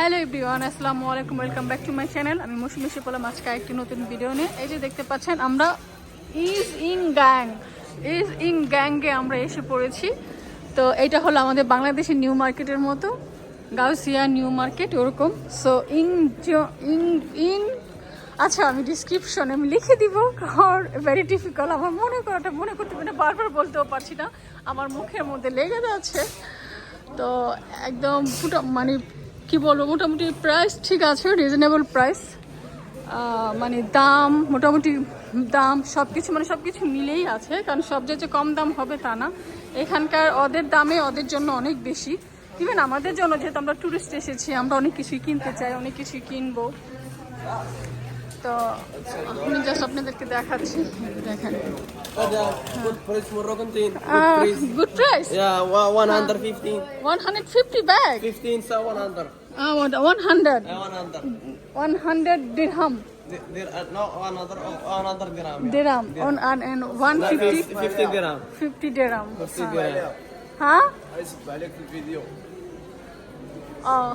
Hello everyone, আসসালামু আলাইকুম, welcome back to my channel. আমি মৌসুমী শিপলাম আজকে একটি নতুন ভিডিও নিয়ে। এই যে দেখতে পাচ্ছেন, আমরা ইজ ইন গ্যাংয়ে আমরা এসে পড়েছি। তো এইটা হলো আমাদের বাংলাদেশের নিউ মার্কেটের মতো, গাউসিয়া নিউ মার্কেট ওরকম। সো ইন আচ্ছা, আমি ডিসক্রিপশনে আমি লিখে দিব, কারণ ভেরি ডিফিকাল্ট আমার মনে করতে বারবার বলতেও পারছি না, আমার মুখের মধ্যে লেগে যাচ্ছে। তো একদম মানে কি বলবো, মোটামুটি প্রাইস ঠিক আছে, রিজনেবল প্রাইস, মানে দাম মোটামুটি দাম সব কিছু মানে সব কিছু মিলেই আছে। কারণ সব যে কম দাম হবে তা না, এখানকার ওদের দামে ওদের জন্য অনেক বেশি। ইভেন আমাদের জন্য, যেহেতু আমরা ট্যুরিস্ট এসেছি, আমরা অনেক কিছুই কিনতে চাই, অনেক কিছুই কিনবো। তো আমি জাস্ট আপনাদেরকে দেখাচ্ছি, দেখেন। Good price Moroccan tin. Good price. Yeah, 115. 150 bag. 15 so 100. 100. 100. 100 dirham. No, 100 dirham. Yeah. Dirham. And 150. 50 dirham. 50 dirham. 50 dirham. Huh? اسف عليك في الفيديو. Oh.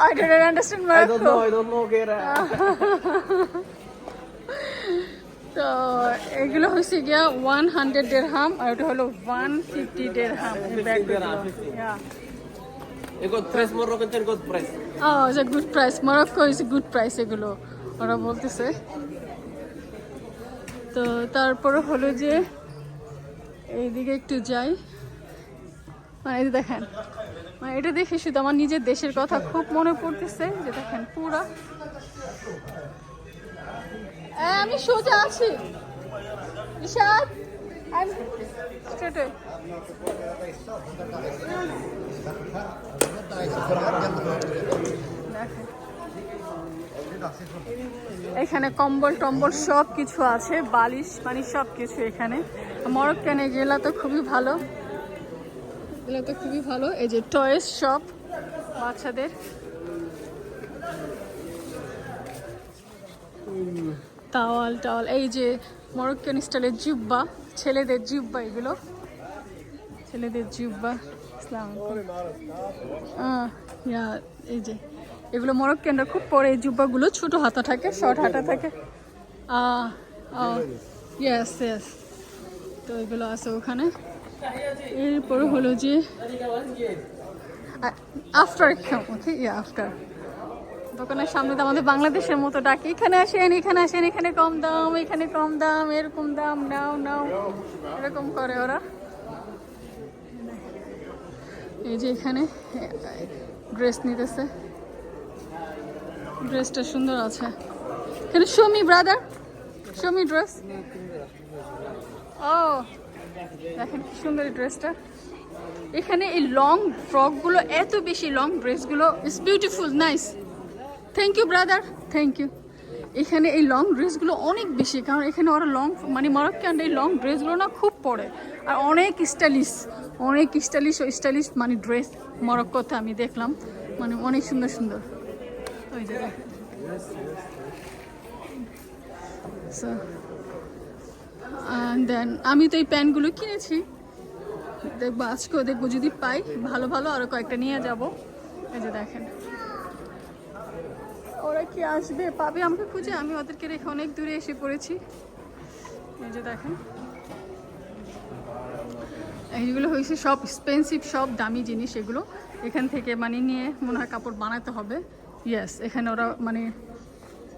I didn't understand Morocco. I don't know كيرا. তো এগুলো হচ্ছে গিয়া 100 dirham আর ওটা হলো 150 dirham। 50 dirham. Yeah. You got price Moroccan tin, good price. Oh, it's a good price. Morocco is a good price এগুলো ওরা বলতেছে। তো তারপরে হলো যে এইদিকে একটু যাই, মানে এই দেখেন, মানে এটা দেখে শুধু আমার নিজের দেশের কথা খুব মনে পড়তেছে। যে দেখেন পুরা, আমি সোজা আছি ইশাদ, স্ট্রেট। এখানে কম্বল টম্বল সব কিছু আছে, বালিশ মানে সব কিছু এখানে। মরক্কানে গেলা তো খুবই ভালো, এগুলো তো খুবই ভালো। এই যে টয়েস শপ বাচ্চাদের, টাওয়াল টাওয়াল, এই যে মরক্কান স্টাইলের জিব্বা, ছেলেদের জিব্বা, এগুলো ছেলেদের জিব্বা। এই যে এগুলো মরক্কানরা খুব পরে, এই জুব্বাগুলো ছোট হাতা থাকে, শর্ট হাতা থাকে। ইয়েস ইয়েস, তো এগুলো আছে ওখানে। এরপরে হলো যে আফটার আফটার দোকানের সামনে তো আমাদের বাংলাদেশের মতো ডাকে, এখানে আসেন, এখানে আসেন, এখানে কম দাম, এখানে কম দাম, এরকম দাম, নাও নাও, এরকম করে ওরা। এই যে এখানে ড্রেস নিতেছে, ড্রেসটা সুন্দর আছে। এখানে show me brother, show me dress. ও দেখেন কি সুন্দর এই ড্রেসটা। এখানে এই লং ফ্রকগুলো, এত বেশি লং ড্রেসগুলো, it's beautiful, nice. Thank you brother, thank you. এখানে এই লং ড্রেসগুলো অনেক বেশি, কারণ এখানে ওরা লং মানে মরক্কান এই লং ড্রেসগুলো না খুব পরে, আর অনেক স্টাইলিশ মানে ড্রেস মরক্কোতে আমি দেখলাম, মানে অনেক সুন্দর সুন্দর। ওই যে সো দেন আমি তো এই প্যান্টগুলো কিনেছি, দেখবো আজকেও দেখবো, যদি পাই ভালো ভালো আরও কয়েকটা নিয়ে যাব। এই যে দেখেন, ওরা কি আসবে পাবে আমাকে খুঁজে, আমি ওদেরকে রেখে অনেক দূরে এসে পড়েছি। এই যে দেখেন, এইগুলো হয়েছে সব এক্সপেন্সিভ, সব দামি জিনিস। এগুলো এখান থেকে মানে নিয়ে মনে হয় কাপড় বানাতে হবে। ইয়েস, এখানে ওরা মানে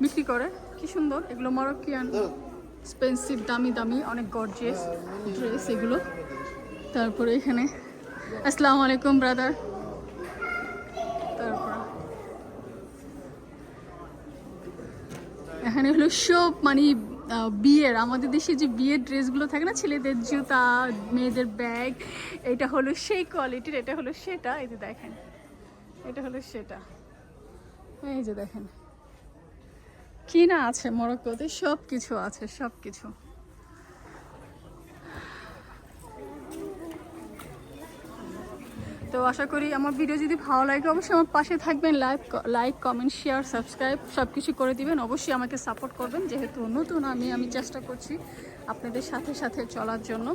বিক্রি করে, কি সুন্দর এগুলো মরক্কিয়ান এক্সপেন্সিভ, দামি দামি, অনেক গর্জিয়াস ড্রেস এগুলো। তারপরে এখানে আসসালামু আলাইকুম ব্রাদার। তারপর এখানে হলো সব মানে বিয়ের, আমাদের দেশে যে বিয়ের ড্রেসগুলো থাকে না, ছেলেদের জুতা, মেয়েদের ব্যাগ, এটা হলো সেই কোয়ালিটির, এটা হলো সেটা। এই যে দেখেন, এটা হলো সেটা। এই যে দেখেন কি না আছে মরক্কোতে, সব কিছু আছে, সব কিছু। তো তো আশা করি আমার ভিডিও যদি ভালো লাগে অবশ্যই আমার পাশে থাকবেন, লাইক কমেন্ট শেয়ার সাবস্ক্রাইব সব কিছু করে দিবেন। অবশ্যই আমাকে সাপোর্ট করবেন, যেহেতু নতুন আমি চেষ্টা করছি আপনাদের সাথে সাথে চলার জন্য।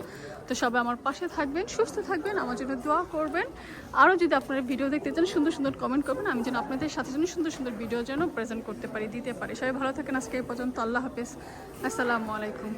তো সবাই আমার পাশে থাকবেন, সুস্থ থাকবেন, আমার জন্য দোয়া করবেন। আরও যদি আপনারা ভিডিও দেখতে চান সুন্দর সুন্দর কমেন্ট করবেন, আমি যেন আপনাদের সাথে যেন সুন্দর সুন্দর ভিডিও যেন প্রেজেন্ট করতে পারি, দিতে পারি। সবাই ভালো থাকেন, আজকে এই পর্যন্ত। আল্লাহ হাফেজ, আসসালামু আলাইকুম।